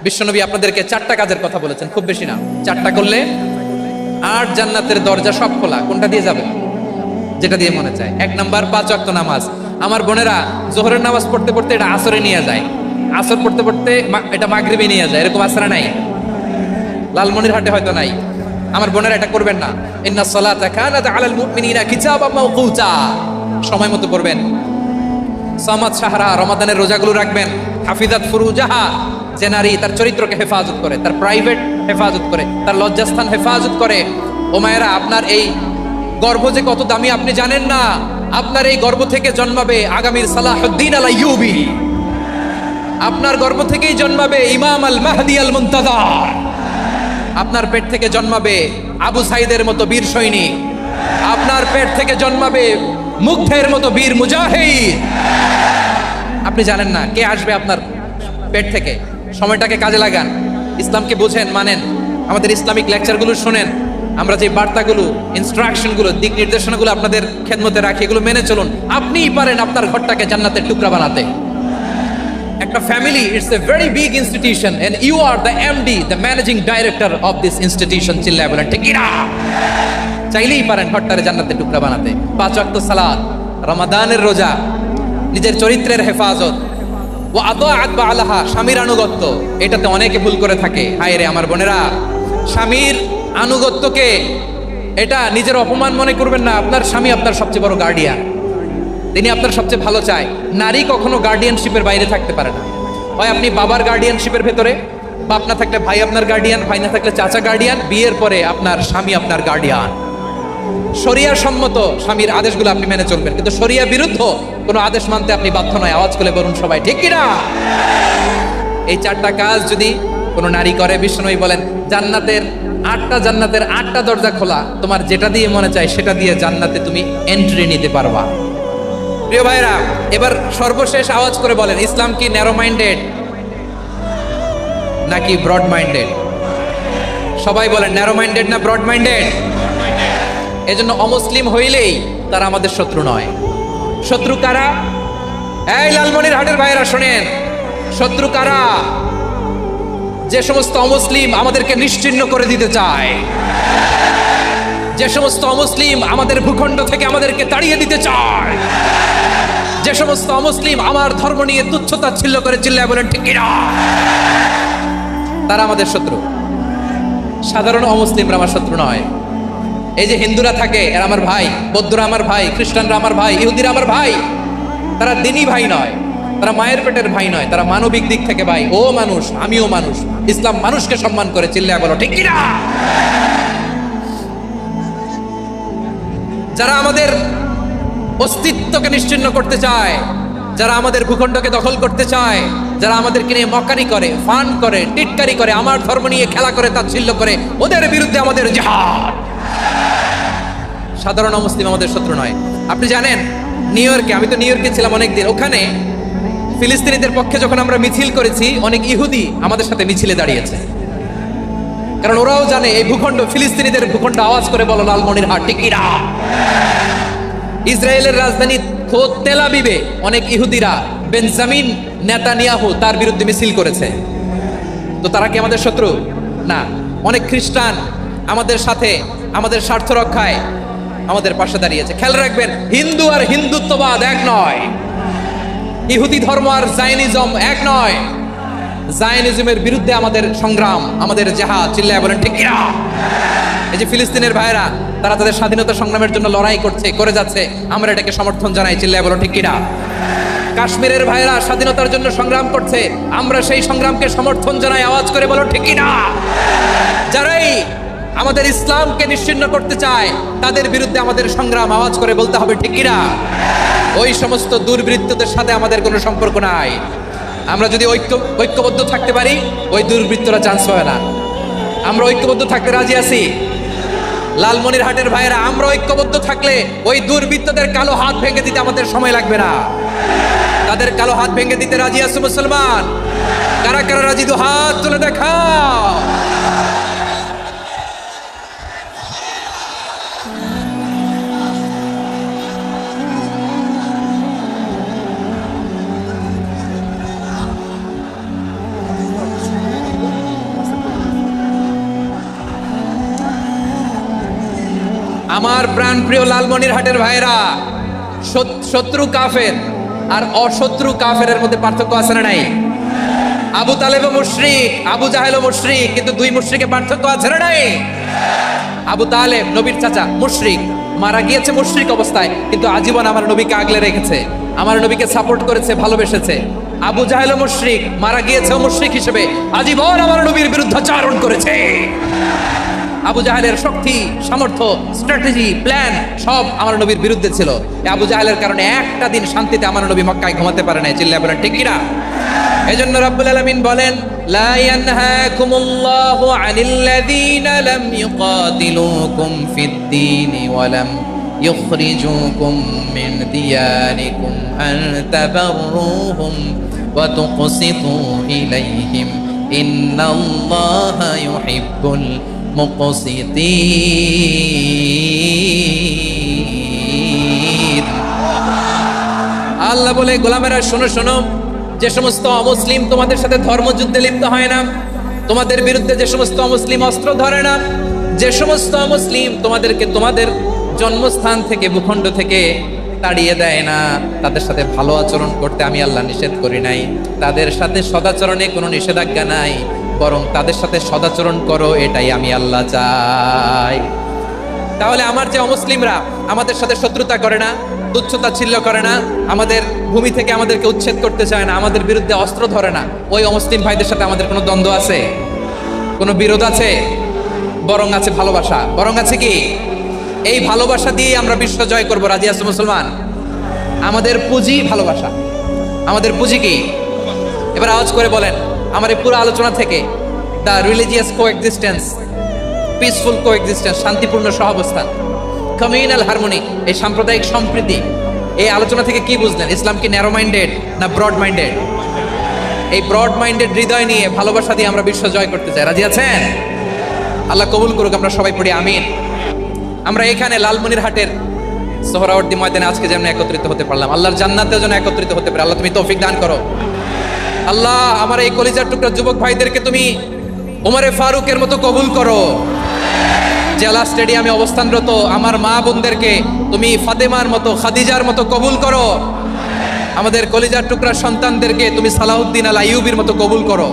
বিশ্বনবী আপনাদেরকে 4টা কাজের কথা বলেছেন, খুব বেশি না, 4টা করলে 8 জান্নাতের দরজা সব খোলা। কোনটা দিয়ে যাবে? যেটা দিয়ে মনে চায়। 1 নাম্বার 5 ওয়াক্ত নামাজ। আমার বোনেরা জোহরের নামাজ পড়তে পড়তে এটা আসরে নিয়ে যায়, আসর পড়তে পড়তে এটা মাগরিবে নিয়ে যায়, এরকম আসরা নাই? লালমনিরহাটে হয়তো নাই। আমার বোনেরা এটা করবেন না। ইন্নাস সালাতা কানাত আলাল মুমিনিনা কিতাবাম মাওকুতা, সময় মতো পড়বেন। সামাদ সাহারা, রমাদানের রোজাগুলো রাখবেন। হাফিজাত ফুরুজাহা, যে নারী তার চরিত্রকে হেফাজত করে, তার প্রাইভেট হেফাজত করে, তার লজ্জাস্থান হেফাজত করে। ও মায়েরা, আপনার এই গর্ভ যে কত দামি আপনি জানেন না। আপনার এই গর্ভ থেকে জন্মাবে আগামীর সালাহুদ্দিন আল আইয়ুবী। আপনার গর্ভ থেকেই জন্মাবে ইমাম আল মাহদি আল মুনতাজার। আপনার পেট থেকে জন্মাবে আবু সাইদের মতো বীর সৈনিক। আপনার পেট থেকে জন্মাবে মুগ্ধের মতো বীর মুজাহিদ। আপনি জানেন না কে আসবে আপনার পেট থেকে। সময়টাকে কাজে লাগান, ইসলামকে বুঝেন, মানেন, আমাদের ইসলামিক লেকচারগুলো শুনেন। আমরা যে বার্তাগুলো, ইনস্ট্রাকশনগুলো, দিক নির্দেশনাগুলো আপনাদের খেদমতে রাখি, এগুলো মেনে চলুন। আপনিই পারেন আপনার ঘরটাকে জান্নাতের টুকরা বানাতে। একটা family, it's a very big institution and you are the MD, the managing director of this institution. চিল্লায় বলেন ঠিক কিনা? চাইলেই পারেন ঘরটারে জান্নাতের টুকরা বানাতে। 5 ওয়াক্ত সালাত, রমাদানের রোজা, নিজের চরিত্রের হেফাজত, ও আতাআত বালাহা, স্বামীর আনুগত্য। এটাতে অনেকে ভুল করে থাকে। হায় রে আমার বোনেরা, স্বামীর আনুগত্যকে এটা নিজের অপমান মনে করবেন না। আপনার স্বামী আপনার সবচেয়ে বড় গার্ডিয়ান, তিনি আপনার সবচেয়ে ভালো চায়। নারী কখনো গার্ডিয়ানশিপের বাইরে থাকতে পারে না। হয় আপনি বাবার গার্ডিয়ানশিপের ভেতরে, বাপ না থাকলে ভাই আপনার গার্ডিয়ান, ভাই না থাকলে চাচা গার্ডিয়ান, বিয়ের পরে আপনার স্বামী আপনার গার্ডিয়ান। শরিয়া সম্মত স্বামীর আদেশগুলো আপনি মেনে চলবেন, কিন্তু শরিয়া বিরুদ্ধ কোনো আদেশ মানতে আপনি বাধ্য নয়। আওয়াজ করে বলুন সবাই ঠিক কিনা? এই 4টা কাজ যদি কোনো নারী করে, বিশ্বনবী বলেন জান্নাতের 8টা দরজা খোলা। তোমার যেটা দিয়ে মনে চায় সেটা দিয়ে জান্নাতে তুমি এন্ট্রি নিতে পারবা। প্রিয় ভাইরা, এবার সর্বশেষ আওয়াজ করে বলেন, ইসলাম কি ন্যারো মাইন্ডেড নাকি ব্রড মাইন্ডেড? সবাই বলেন ন্যারো মাইন্ডেড না ব্রড মাইন্ডেড? এজন্য অমুসলিম হইলেই তারা আমাদের শত্রু নয়। শত্রু কারা? এই লালমনিরহাটের ভাইরা শোনেন, শত্রু কারা? যে সমস্ত অমুসলিম আমাদেরকে নিশ্চিহ্ন করে দিতে চায়, যে সমস্ত অমুসলিম আমাদের ভূখণ্ড থেকে আমাদেরকে তাড়িয়ে দিতে চায়, যে সমস্ত অমুসলিম আমার ধর্ম নিয়ে তুচ্ছতাচ্ছিল্য করে, চিল্লায় বলেন ঠিক কিনা? তারা আমাদের শত্রু। সাধারণ অমুসলিমরা আমার শত্রু নয়। এই যে হিন্দুরা থাকে, এরা আমার ভাই, বৌদ্ধরা আমার ভাই, খ্রিস্টানরা আমার ভাই, ইহুদিরা আমার ভাই। তারা দিনই ভাই নয়, তারা মায়ের পেটের ভাই নয়, তারা মানবিক দিক থেকে ভাই। ও মানুষ, আমিও মানুষ। ইসলাম মানুষকে সম্মান করে, চিল্লায় বলো ঠিক কিনা? যারা আমাদের অস্তিত্বকে নিশ্চিহ্ন করতে চায়, যারা আমাদের ভূখণ্ডকে দখল করতে চায়, যারা আমাদেরকে নিয়ে মক্কারি করে, ফান করে, টিটকারি করে, আমার ধর্ম নিয়ে খেলা করে, তাচ্ছিল্য করে, ওদের বিরুদ্ধে আমাদের জিহাদ। সাধারণ মুসলিম আমাদের শত্রু নয়। আপনি জানেন নিউ ইয়র্কে, আমি তো নিউ ইয়র্কে ছিলাম অনেকদিন, ওখানে ফিলিস্তিনিদের পক্ষে যখন আমরা মিছিল করেছি, অনেক ইহুদি আমাদের সাথে মিছিলে দাঁড়িয়েছে। কারণ ওরাও জানে এই ভূখণ্ড ফিলিস্তিনিদের ভূখণ্ড। আওয়াজ করে বলো লালমনিরহাট ঠিক কিনা? ইসরায়েলের রাজধানী খোদ তেল আবিবে অনেক ইহুদিরা বেঞ্জামিন নেতানিয়াহু তার বিরুদ্ধে মিছিল করেছে। তো তারা কি আমাদের শত্রু? না। অনেক খ্রিস্টান আমাদের সাথে, আমাদের স্বার্থ রক্ষায় আমাদের পাশে দাঁড়িয়েছে। খেয়াল রাখবেন, হিন্দু আর হিন্দুত্ববাদ এক নয়, ইহুদি ধর্ম আর জায়নিজম এক নয়। জায়নিজমের বিরুদ্ধে আমাদের সংগ্রাম, আমাদের জিহাদ, চিল্লায় বলেন ঠিক কিনা? এই যে ফিলিস্তিনের ভাইরা, তারা তাদের স্বাধীনতা সংগ্রামের জন্য লড়াই করছে, করে যাচ্ছে, আমরা এটাকে সমর্থন জানাই, চিল্লায় বলো ঠিক কিনা? কাশ্মীরের ভাইরা স্বাধীনতার জন্য সংগ্রাম করছে, আমরা সেই সংগ্রামকে সমর্থন জানাই, আওয়াজ করে বলো ঠিক কিনা? যারাই আমাদের ইসলামকে নিশ্চিহ্ন করতে চায়, তাদের বিরুদ্ধে আমাদের সংগ্রাম, আওয়াজ করে বলতে হবে ঠিক কিনা? ওই সমস্ত দুর্বৃত্তদের সাথে আমাদের কোনো সম্পর্ক নাই। আমরা যদি ঐক্যবদ্ধ থাকতে পারি, ওই দুর্বৃত্তরা চান্স পাবে না। আমরা ঐক্যবদ্ধ থাকতে রাজি আছি। লালমনিরহাটের ভাইয়েরা, আমরা ঐক্যবদ্ধ থাকলে ওই দুর্বৃত্তদের কালো হাত ভেঙে দিতে আমাদের সময় লাগবে না। তাদের কালো হাত ভেঙে দিতে রাজি আছে মুসলমান? কারা কারা রাজি? দু হাত তুলে দেখাও। আমার প্রাণ প্রিয় লালমনিরহাটের ভাইরা, শত্রু কাফের আর অশত্রু কাফেরের মধ্যে পার্থক্য আছে না নাই? আবু তালেব মুশরিক, আবু জাহেল মুশরিক, কিন্তু দুই মুশরিকে পার্থক্য আছে না নাই? আবু তালেব নবীর চাচা মুশরিক, মারা গিয়েছে মুশরিক অবস্থায়, কিন্তু আজীবন আমার নবীকে আগলে রেখেছে, আমার নবীকে সাপোর্ট করেছে, ভালোবেসেছে। আবু জাহেল মুশরিক, মারা গিয়েছে মুশরিক হিসেবে, আজীবন আমার নবীর বিরুদ্ধাচারণ করেছে। আবু জাহেলের শক্তি, সামর্থ্য, স্ট্র্যাটেজি, প্ল্যান সব আমার নবীর বিরুদ্ধে ছিল। আবু জাহেলের কারণে একটা দিন শান্তিতে আমার নবী মক্কায় ঘুমাতে পারে নাই। চিল্লায় বলেন ঠিক কিনা? এজন্য রাব্বুল আলামিন বলেন, লা ইয়ানহাকুমুল্লাহু আনিল্লাযীনা লাম ইউকাতিলুকুম ফিদ-দীনি ওয়া লাম ইখরিজুকুম মিন দিয়ারিকুম আন তাবাররুহুম ওয়া তুকসিতু ইলাইহিম ইন্নাল্লাহা ইউহিব্বুল মুকসিতিন। আল্লাহ বলে, গোলামেরা শোনো শোনো, যে সমস্ত অমুসলিম তোমাদের সাথে ধর্মযুদ্ধে লিপ্ত হয় না, তোমাদের বিরুদ্ধে যে সমস্ত অমুসলিম অস্ত্র ধরে না, যে সমস্ত অমুসলিম তোমাদেরকে তোমাদের জন্মস্থান থেকে, ভূখণ্ড থেকে তাড়িয়ে দেয় না, তাদের সাথে ভালো আচরণ করতে আমি আল্লাহ নিষেধ করি নাই। তাদের সাথে সদাচরণে কোনো নিষেধাজ্ঞা নাই, বরং তাদের সাথে সদাচরণ করো, এটাই আমি আল্লাহ চাই। তাহলে আমার যে অমুসলিমরা আমাদের সাথে শত্রুতা করে না, তুচ্ছতাচ্ছিল্য করে না, আমাদের ভূমি থেকে আমাদেরকে উচ্ছেদ করতে চায় না, আমাদের বিরুদ্ধে অস্ত্র ধরে না, ওই অমুসলিম ভাইদের সাথে আমাদের কোনো দ্বন্দ্ব আছে? কোনো বিরোধ আছে? বরং আছে ভালোবাসা। বরং আছে কি? এই ভালোবাসা দিয়ে আমরা বিশ্ব জয় করবো। রাজি আছো মুসলমান? আমাদের পুঁজি ভালোবাসা। আমাদের পুঁজি কি? এবার আওয়াজ করে বলেন, আমার এই পুরো আলোচনা থেকে the religious coexistence, peaceful coexistence, শান্তিপূর্ণ সহাবস্থান, কমিউনাল হারমোনি, এই সাম্প্রদায়িক সম্প্রীতি, এই আলোচনা থেকে কি বুঝলেন? ইসলাম কি ন্যারো মাইন্ডেড না ব্রড মাইন্ডেড? এই ব্রড মাইন্ডেড হৃদয় নিয়ে, ভালোবাসা দিয়ে আমরা বিশ্ব জয় করতে চাই। রাজি আছেন? আল্লাহ কবুল করুক। আমরা সবাই পড়ি আমিন। আমরা এখানে লালমনিরহাটের সোহরাওয়ার্দী ময়দানে আজকে যেমন একত্রিত হতে পারলাম, আল্লাহর জান্নাতেও যেন একত্রিত হতে পারে। আল্লাহ তুমি তৌফিক দান করো। আল্লাহ আমার এই কলিজার টুকরা যুবক ভাইদেরকে তুমি ওমরে ফারুকের মতো কবুল করো। জেলা স্টেডিয়ামে অবস্থানরত আমার মা বোনদেরকে তুমি ফাতেমার মতো, খাদিজার মতো কবুল করো। আমাদের কলিজার টুকরা সন্তানদেরকে তুমি সালাউদ্দিন আল আইয়ুবীর মতো কবুল করো।